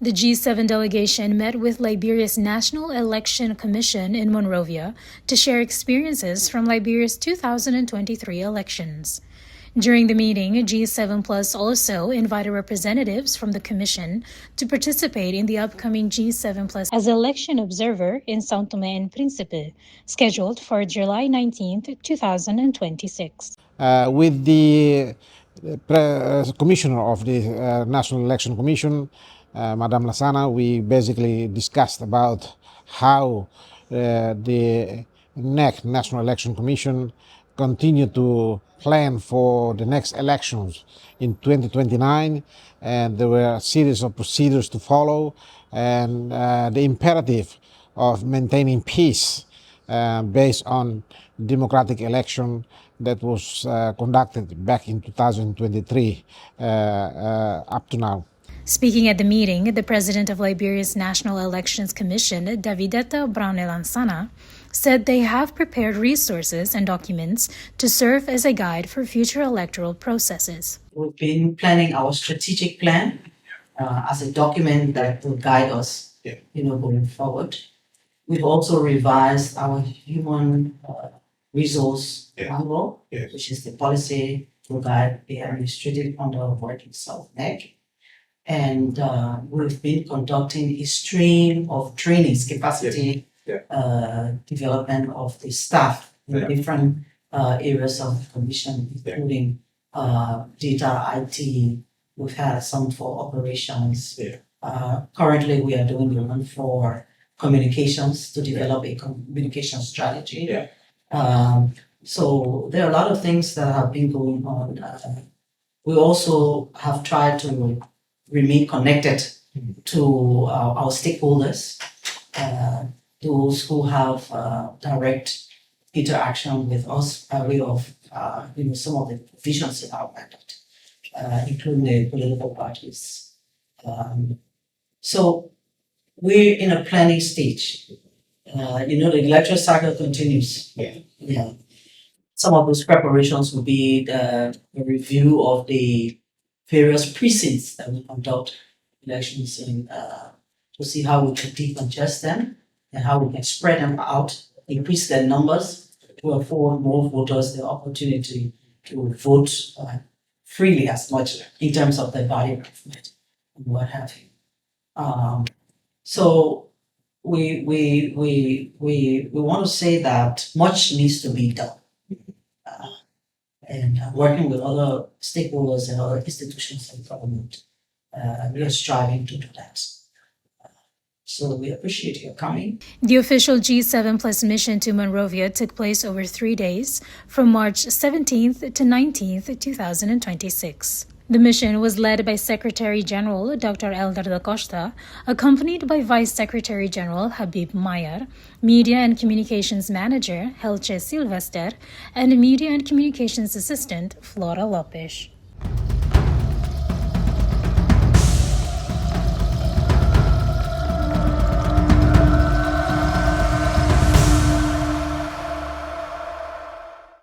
The G7 delegation met with Liberia's National Election Commission in Monrovia to share experiences from Liberia's 2023 elections. During the meeting, G7 Plus also invited representatives from the Commission to participate in the upcoming G7 Plus as election observer in São Tomé and Príncipe, scheduled for July 19, 2026. With the commissioner of the National Election Commission, Madame Lasana, we basically discussed about how the NEC, National Election Commission, continue to plan for the next elections in 2029, and there were a series of procedures to follow, and the imperative of maintaining peace based on democratic election that was conducted back in 2023 up to now. Speaking at the meeting, the president of Liberia's National Elections Commission, Davidetta Brownelansana, said they have prepared resources and documents to serve as a guide for future electoral processes. We've been planning our strategic plan as a document that will guide us, going forward. We've also revised our human resource manual, which is the policy to guide the administrative underworking of NEC. And we've been conducting a stream of trainings, capacity development of the staff in different areas of the commission, including data, IT. We've had some for operations. Currently, we are doing the one for communications to develop a communication strategy. So there are a lot of things that have been going on. We also have tried to remain connected to our stakeholders, those who have direct interaction with us by way of some of the visions in our mandate, including the political parties. So we're in a planning stage. The electoral cycle continues. Some of those preparations will be the review of the various precincts that we conduct elections in, to see how we can decongest them and how we can spread them out, increase their numbers, to afford more voters the opportunity to vote freely as much in terms of their body movement and what have you. So we want to say that much needs to be done. And working with other stakeholders and other institutions of government, we are striving to do that. So we appreciate your coming. The official G7 Plus mission to Monrovia took place over 3 days, from March 17th to 19th, 2026. The mission was led by Secretary General Dr. Elder da Costa, accompanied by Vice Secretary General Habib Mayer, Media and Communications Manager Helche Silvester, and Media and Communications Assistant Flora Lopes.